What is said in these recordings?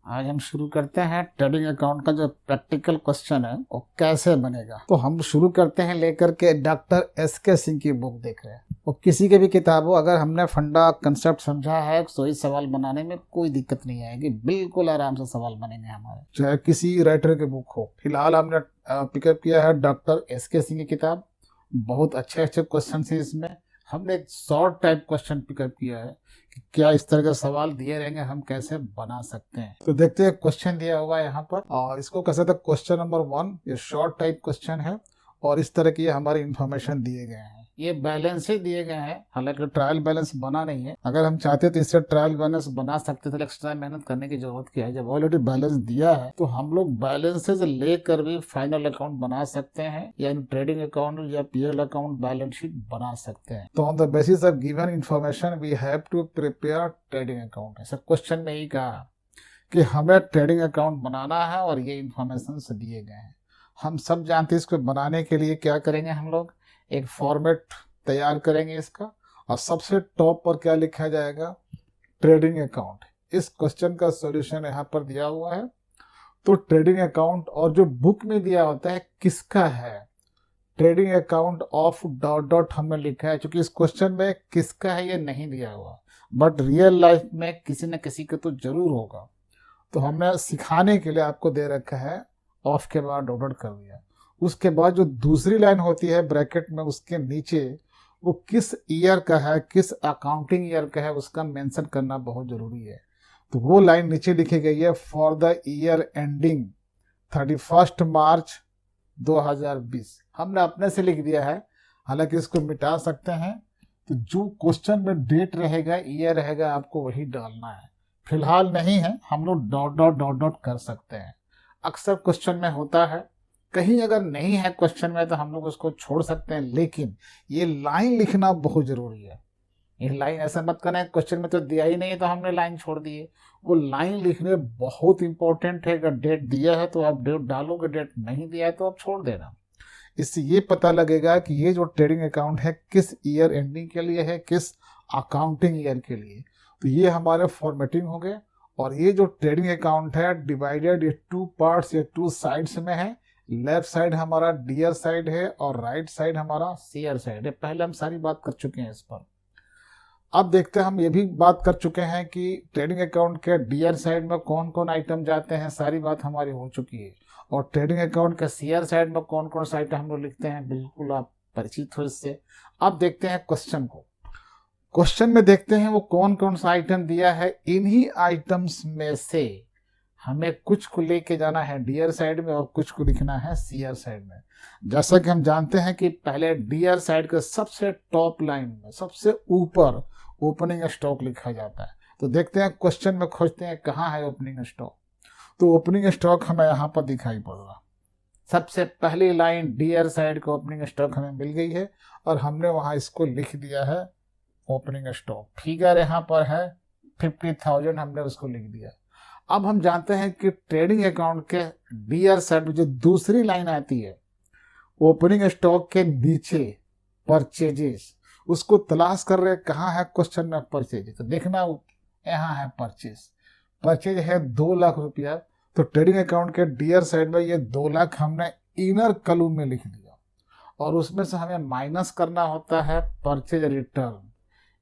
आज हम शुरू करते हैं ट्रेडिंग अकाउंट का जो प्रैक्टिकल क्वेश्चन है वो कैसे बनेगा। तो हम शुरू करते हैं लेकर के डॉक्टर एस के सिंह की बुक देख रहे हैं। वो किसी के भी किताब हो, अगर हमने फंडा कंसेप्ट समझा है तो ही सवाल बनाने में कोई दिक्कत नहीं आएगी, बिल्कुल आराम से सवाल बनेंगे हमारे, चाहे किसी राइटर की बुक हो। फिलहाल हमने पिकअप किया है डॉक्टर एस के सिंह की किताब। बहुत अच्छे अच्छे क्वेश्चन है इसमें। हमने एक शॉर्ट टाइप क्वेश्चन पिकअप किया है कि क्या इस तरह के सवाल दिए रहेंगे, हम कैसे बना सकते हैं। तो देखते हैं, क्वेश्चन दिया हुआ है यहाँ पर और इसको कह सकते हैं क्वेश्चन नंबर 1। ये शॉर्ट टाइप क्वेश्चन है और इस तरह की हमारी इंफॉर्मेशन दिए गए हैं। ये बैलेंस ही दिए गए हैं, हालांकि ट्रायल बैलेंस बना नहीं है। अगर हम चाहते तो इससे ट्रायल बैलेंस बना सकते थे, एक्स्ट्रा मेहनत करने की जरूरत क्या है। जब ऑलरेडी बैलेंस दिया है तो हम लोग बैलेंसेज लेकर भी फाइनल अकाउंट बना सकते हैं, यानी ट्रेडिंग अकाउंट या पीएल अकाउंट बैलेंस शीट बना सकते हैं। तो on the basis of given information we have to prepare trading account. ऐसा क्वेश्चन में ही कहा कि हमें ट्रेडिंग अकाउंट बनाना है और ये इंफॉर्मेशन से दिए गए हैं। हम सब जानते हैं इसको बनाने के लिए क्या करेंगे, हम लोग एक फॉर्मेट तैयार करेंगे इसका, और सबसे टॉप पर क्या लिखा जाएगा, ट्रेडिंग अकाउंट। इस क्वेश्चन का सॉल्यूशन यहाँ पर दिया हुआ है। तो ट्रेडिंग अकाउंट, और जो बुक में दिया होता है किसका है, trading account of dot dot हमने लिखा है। क्योंकि इस क्वेश्चन में किसका है ये नहीं दिया हुआ, बट रियल लाइफ में किसी न किसी का तो जरूर होगा। तो हमने सिखाने के लिए आपको दे रखा है, ऑफ के बाद डॉट डॉट कर दिया। उसके बाद जो दूसरी लाइन होती है ब्रैकेट में, उसके नीचे वो किस ईयर का है, किस अकाउंटिंग ईयर का है, उसका मेंशन करना बहुत जरूरी है। तो वो लाइन नीचे लिखी गई है, फॉर द ईयर एंडिंग 31 मार्च 2020। हमने अपने से लिख दिया है, हालांकि इसको मिटा सकते हैं। तो जो क्वेश्चन में डेट रहेगा, ईयर रहेगा, आपको वही डालना है। फिलहाल नहीं है, हम लोग डॉट डॉट डॉट डॉट कर सकते हैं। अक्सर क्वेश्चन में होता है, कहीं अगर नहीं है क्वेश्चन में तो हम लोग उसको छोड़ सकते हैं, लेकिन ये लाइन लिखना बहुत जरूरी है। ये लाइन ऐसा मत करना है क्वेश्चन में तो दिया ही नहीं है तो हमने लाइन छोड़ दी है। वो लाइन लिखने बहुत इंपॉर्टेंट है। अगर डेट दिया है तो आप डेट डालोगे, डेट नहीं दिया है तो आप छोड़ देना। इससे ये पता लगेगा कि ये जो ट्रेडिंग अकाउंट है किस ईयर एंडिंग के लिए है, किस अकाउंटिंग ईयर के लिए। तो ये हमारे फॉर्मेटिंग हो गए। और ये जो ट्रेडिंग अकाउंट है डिवाइडेड ये 2 पार्ट्स, ये 2 साइड्स में है। लेफ्ट साइड हमारा डियर साइड है और राइट साइड हमारा शेयर साइड है। पहले हम सारी बात कर चुके हैं इस पर। अब देखते हैं, हम ये भी बात कर चुके हैं कि ट्रेडिंग अकाउंट के डियर साइड में कौन कौन आइटम जाते हैं, सारी बात हमारी हो चुकी है। और ट्रेडिंग अकाउंट के शेयर साइड में कौन कौन सा आइटम हम लोग लिखते हैं, बिल्कुल आप परिचित हो इससे। अब देखते हैं क्वेश्चन को। क्वेश्चन में देखते हैं वो कौन कौन सा आइटम दिया है। इन्हीं आइटम्स में से हमें कुछ को लेके जाना है डियर साइड में और कुछ को लिखना है शेयर साइड में। जैसा कि हम जानते हैं कि पहले डियर साइड के सबसे टॉप लाइन में सबसे ऊपर ओपनिंग स्टॉक लिखा जाता है। तो देखते हैं क्वेश्चन में, खोजते हैं कहाँ है ओपनिंग स्टॉक। तो ओपनिंग स्टॉक हमें यहाँ पर दिखाई पड़ रहा। सबसे पहली लाइन डियर साइड का ओपनिंग स्टॉक हमें मिल गई है और हमने वहाँ इसको लिख दिया है ओपनिंग स्टॉक। फिगर यहाँ पर है 50,000, हमने उसको लिख दिया। अब हम जानते हैं कि ट्रेडिंग अकाउंट के डियर साइड में जो दूसरी लाइन आती है ओपनिंग स्टॉक के नीचे परचेजेस, उसको तलाश कर रहे कहाँ है क्वेश्चन में परचेज। तो देखना यहाँ है परचेज। परचेज है 2 लाख रुपया। तो ट्रेडिंग अकाउंट के डियर साइड में ये 2 लाख हमने इनर कॉलम में लिख दिया और उसमें से हमें माइनस करना होता है परचेज रिटर्न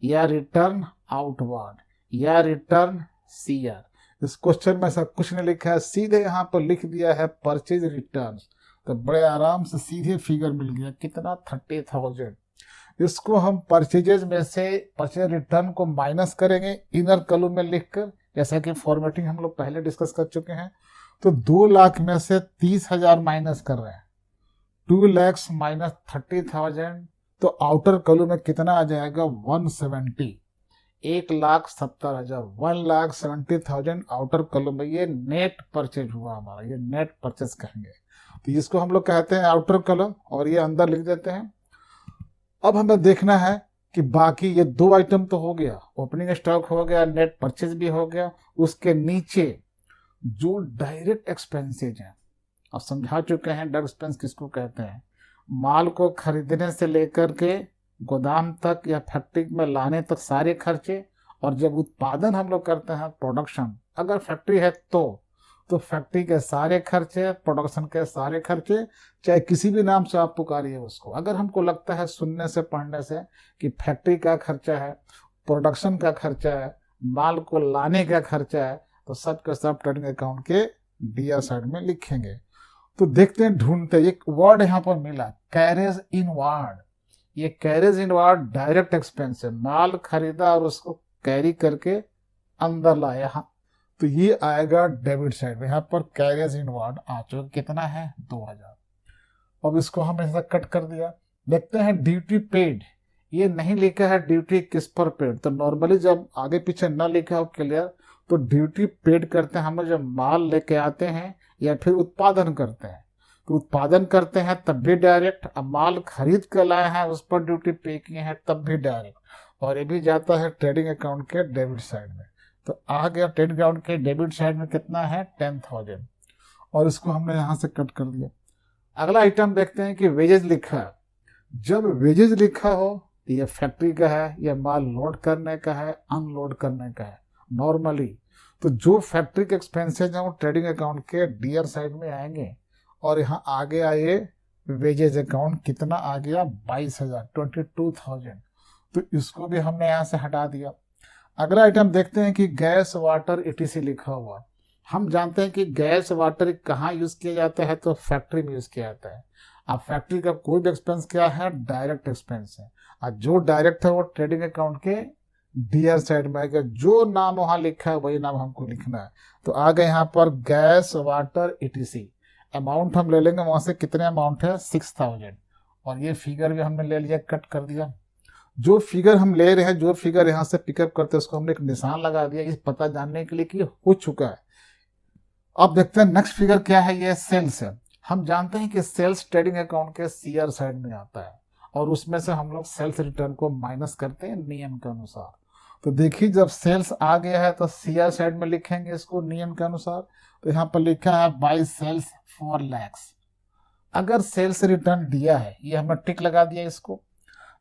या रिटर्न आउटवर्ड या रिटर्न शेयर। इस क्वेश्चन में ऐसा कुछ नहीं लिखा है, सीधे यहाँ पर लिख दिया है परचेज रिटर्न। तो बड़े आराम से सीधे फिगर मिल गया, कितना 30,000। इसको हम परचेजेज में से परचेज रिटर्न को माइनस करेंगे इनर कॉलम में लिखकर, जैसा कि फॉर्मेटिंग हम लोग पहले डिस्कस कर चुके हैं। तो 2 लाख में से 30,000 माइनस कर रहे हैं, 2 lakhs माइनस 30,000। तो आउटर कॉलम में कितना आ जाएगा, 170, 1,70,000, 1,70,000 आउटर कॉलम में। ये नेट परचेज हुआ हमारा, ये नेट परचेज कहेंगे। तो इसको हम लोग कहते हैं आउटर कॉलम और ये अंदर लिख देते हैं। अब हमें देखना है कि बाकी ये 2 आइटम तो हो गया, ओपनिंग स्टॉक हो गया, नेट परचेज भी हो गया। उसके नीचे जो डायरेक्ट एक्सपेंसेज हैं, अब समझा चुके हैं डायरेक्ट एक्सपेंस किसको कहते हैं। माल को खरीदने से लेकर के गोदाम तक या फैक्ट्री में लाने तक सारे खर्चे और जब उत्पादन हम लोग करते हैं, प्रोडक्शन, अगर फैक्ट्री है तो फैक्ट्री के सारे खर्चे, प्रोडक्शन के सारे खर्चे, चाहे किसी भी नाम से आप पुकारिए उसको, अगर हमको लगता है सुनने से पढ़ने से कि फैक्ट्री का खर्चा है, प्रोडक्शन का खर्चा है, माल को लाने का खर्चा है, तो सब के सब ट्रेडिंग अकाउंट के डीआर साइड में लिखेंगे। तो देखते हैं, ढूंढते, एक वर्ड यहाँ पर मिला, कैरेज इनवार्ड। ये कैरेज इनवार्ड डायरेक्ट एक्सपेंस है, माल खरीदा और उसको कैरी करके अंदर लाया यहाँ, तो ये आएगा डेबिट साइड में। यहाँ पर कैरेज इनवार्ड आ चुका, कितना है 2000। अब इसको हम ऐसा कट कर दिया। देखते हैं ड्यूटी पेड, ये नहीं लिखा है ड्यूटी किस पर पेड। तो नॉर्मली जब आगे पीछे न लिखा हो क्लियर, तो ड्यूटी पेड करते हैं हम जब माल लेके आते हैं या फिर उत्पादन करते हैं। तो उत्पादन करते हैं तब भी डायरेक्ट, अब माल खरीद कर लाए हैं उस पर ड्यूटी पे किए हैं तब भी डायरेक्ट, और ये भी जाता है ट्रेडिंग अकाउंट के डेबिट साइड में। तो आ गया ट्रेडिंग अकाउंट के डेबिट साइड में कितना है 10,000, और इसको हमने यहाँ से कट कर दिया। अगला आइटम देखते हैं कि वेजेस लिखा है। जब वेजेस लिखा हो तो ये फैक्ट्री का है, या माल लोड करने का है, अनलोड करने का है नॉर्मली। तो जो फैक्ट्री के एक्सपेंसेज हैं वो ट्रेडिंग अकाउंट के डीआर साइड में आएंगे। और यहाँ आगे आए वेजेज अकाउंट, कितना आ गया 22,000, 22,000। तो इसको भी हमने यहाँ से हटा दिया। अगला आइटम देखते हैं कि गैस वाटर ETC लिखा हुआ। हम जानते हैं कि गैस वाटर कहाँ यूज किया जाता है, तो फैक्ट्री में यूज किया जाता है। अब फैक्ट्री का कोई भी एक्सपेंस क्या है, डायरेक्ट एक्सपेंस है, और जो डायरेक्ट है वो ट्रेडिंग अकाउंट के डीआर साइड में आएगा। जो नाम वहां लिखा है वही नाम हमको लिखना है। तो आ गए यहाँ पर गैस वाटर ETC। अमाउंट हम ले लेंगे वहां से, कितने अमाउंट है 6,000, और ये फिगर भी हमने ले लिया, कट कर दिया। जो फिगर हम ले रहे हैं, जो फिगर यहाँ से पिकअप करते हैं, उसको हमने एक निशान लगा दिया, इस पता जानने के लिए कि हो चुका है। अब देखते हैं नेक्स्ट फिगर क्या है, ये सेल्स है। हम जानते हैं कि सेल्स ट्रेडिंग अकाउंट के CR साइड में आता है, और उसमें से हम लोग सेल्स रिटर्न को माइनस करते हैं नियम के अनुसार। तो देखिए जब सेल्स आ गया है तो CR साइड में लिखेंगे इसको नियम के अनुसार। तो यहाँ पर लिखा है बाई सेल्स 4 lakhs। अगर सेल्स रिटर्न दिया है, ये हमने टिक लगा दिया इसको।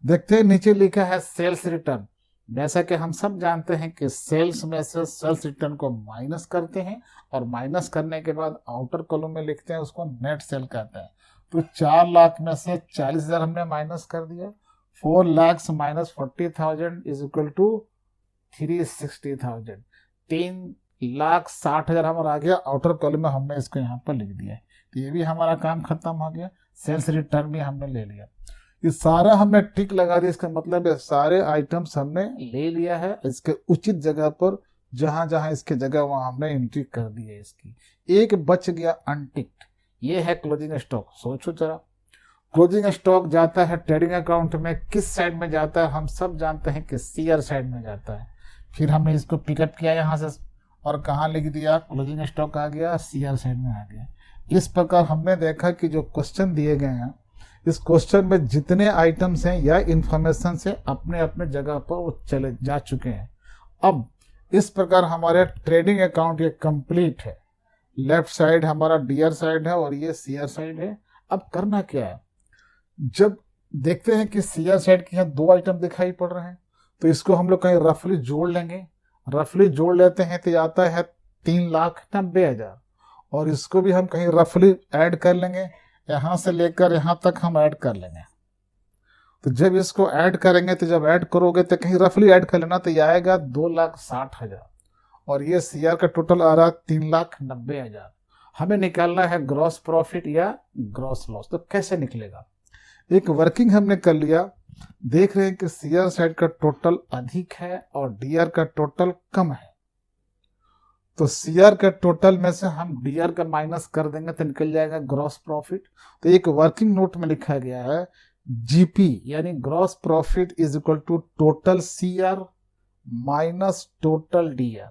देखते हैं नीचे लिखा है सेल्स रिटर्न। जैसा कि हम सब जानते हैं कि सेल्स में से सेल्स रिटर्न को माइनस करते हैं, और माइनस करने के बाद आउटर कॉलम में लिखते हैं, उसको नेट सेल कहते हैं। तो 4 लाख में से 40,000 हमने माइनस कर दिया। 4 lakhs minus 40,000 is equal to 360,000। 3,60,000 हमारा आ गया। आउटर कॉलम में हमने इसको यहाँ पर लिख दिया है। तो ये भी हमारा काम खत्म हो गया। सेल्स रिटर्न भी हमने ले लिया। ये सारा हमने टिक लगा दिया, इसका मतलब है सारे आइटम्स हमने ले लिया है। इसके उचित जगह पर, जहां जहां इसके जगह वहां हमने एंट्री कर दी है। इसकी एक बच गया अनटिक्ड, ये है क्लोजिंग स्टॉक। सोचो जरा, क्लोजिंग स्टॉक जाता है ट्रेडिंग अकाउंट में, किस साइड में जाता है, हम सब जानते हैं कि CR साइड में जाता है। फिर हमने इसको पिकअप किया यहाँ से और कहाँ लिख दिया, क्लोजिंग स्टॉक आ गया, CR साइड में आ गया। इस प्रकार हमने देखा कि जो क्वेश्चन दिए गए हैं, इस क्वेश्चन में जितने आइटम्स हैं या इंफॉर्मेशन से अपने अपने जगह पर वो चले जा चुके हैं। अब इस प्रकार हमारे ट्रेडिंग अकाउंट ये कंप्लीट है। लेफ्ट साइड हमारा डीआर साइड है और ये CR साइड है। अब करना क्या है, जब देखते हैं कि CR साइड के यहाँ 2 आइटम दिखाई पड़ रहे हैं, तो इसको हम लोग कहीं रफली जोड़ लेंगे। रफली जोड़ लेते हैं तो आता है 3,90,000, और इसको भी हम कहीं रफली ऐड कर लेंगे। यहां से लेकर यहां तक हम ऐड कर लेंगे। तो जब इसको ऐड करेंगे, तो जब ऐड करोगे तो कहीं रफली ऐड कर लेना, तो ये आएगा 2,60,000, और ये CR का टोटल आ रहा है 3,90,000। हमें निकालना है ग्रॉस प्रॉफिट या ग्रॉस लॉस। तो कैसे निकलेगा, एक वर्किंग हमने कर लिया। देख रहे हैं कि CR साइड का टोटल अधिक है और DR का टोटल कम है। तो CR के टोटल में से हम DR का माइनस कर देंगे तो निकल जाएगा ग्रॉस प्रॉफिट। तो एक वर्किंग नोट में लिखा गया है GP यानी gross profit is equal to total CR minus total DR।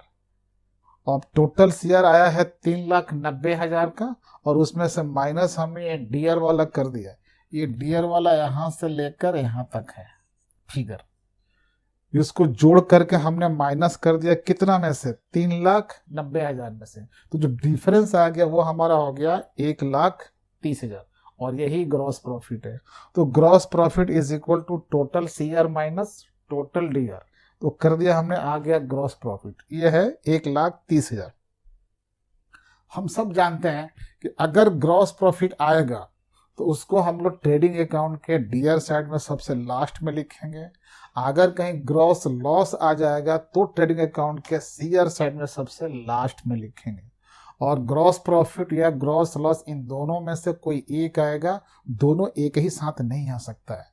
अब टोटल CR आया है 3,90,000 का, और उसमें से माइनस हमने ये DR वाला कर दिया। ये DR वाला यहां से लेकर यहां तक है फिगर, इसको जोड़ करके हमने माइनस कर दिया कितना में से, 3,90,000 में से। तो जो डिफरेंस आ गया वो हमारा हो गया 1,30,000, और यही ग्रॉस प्रॉफिट है। तो gross profit is equal to total CR minus total DR। तो कर दिया हमने, आ गया ग्रॉस प्रॉफिट, ये है 1,30,000। हम सब जानते हैं कि अगर ग्रॉस प्रॉफिट आएगा तो उसको हम लोग ट्रेडिंग अकाउंट के डीआर साइड में सबसे लास्ट में लिखेंगे। अगर कहीं ग्रॉस लॉस आ जाएगा तो ट्रेडिंग अकाउंट के सीआर साइड में सबसे लास्ट में लिखेंगे। और ग्रॉस प्रॉफिट या ग्रॉस लॉस इन दोनों में से कोई एक आएगा, दोनों एक ही साथ नहीं आ सकता है,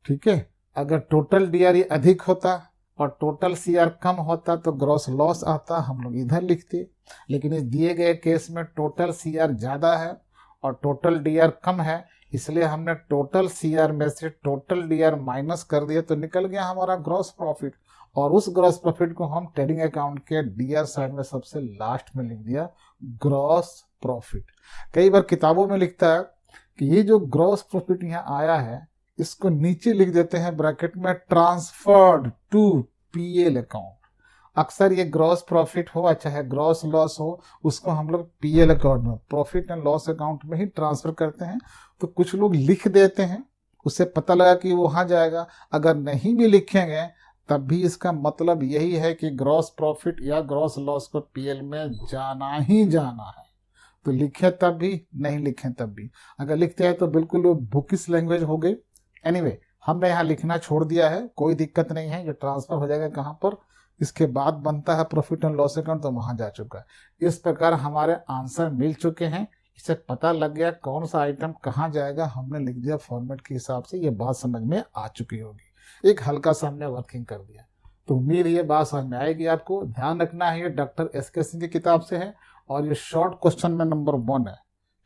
ठीक है। अगर टोटल डीआर अधिक होता और टोटल सीआर कम होता तो ग्रॉस लॉस आता, हम लोग इधर लिखते। लेकिन इस दिए गए केस में टोटल सीआर ज़्यादा है और टोटल डीआर कम है, इसलिए हमने टोटल सीआर में से टोटल डीआर माइनस कर दिया तो निकल गया हमारा ग्रॉस प्रॉफिट। और उस ग्रॉस प्रॉफिट को हम ट्रेडिंग अकाउंट के डीआर साइड में सबसे लास्ट में लिख दिया, ग्रॉस प्रॉफिट। कई बार किताबों में लिखता है कि ये जो ग्रॉस प्रॉफिट यहाँ आया है इसको नीचे लिख देते हैं ब्रैकेट में, ट्रांसफर्ड टू पीएल अकाउंट। अक्सर ये ग्रॉस प्रॉफिट हो चाहे ग्रॉस लॉस हो, उसको हम लोग पीएल अकाउंट में, प्रॉफिट एंड लॉस अकाउंट में ही ट्रांसफर करते हैं। तो कुछ लोग लिख देते हैं, उससे पता लगा कि वो वहाँ जाएगा। अगर नहीं भी लिखेंगे तब भी इसका मतलब यही है कि ग्रॉस प्रॉफिट या ग्रॉस लॉस को पीएल में जाना ही जाना है। तो लिखे तब भी, नहीं लिखें तब भी। अगर लिखते हैं तो बिल्कुल वो बुकिश लैंग्वेज हो गई। एनीवे, हमने यहाँ लिखना छोड़ दिया है, कोई दिक्कत नहीं है। ये ट्रांसफर हो जाएगा कहाँ पर, इसके बाद बनता है प्रॉफिट एंड लॉस अकाउंट, तो वहाँ जा चुका है। इस प्रकार हमारे आंसर मिल चुके हैं। इससे पता लग गया कौन सा आइटम कहाँ जाएगा, हमने लिख दिया फॉर्मेट के हिसाब से। ये बात समझ में आ चुकी होगी, एक हल्का सा हमने वर्किंग कर दिया। तो उम्मीद ये बात समझ में आएगी आपको। ध्यान रखना है ये डॉक्टर एसके सिंह की किताब से है और ये शॉर्ट क्वेश्चन में नंबर 1 है,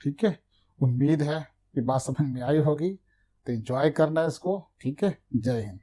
ठीक है। उम्मीद है ये बात समझ में आई होगी, तो एंजॉय करना है इसको, ठीक है। जय हिंद।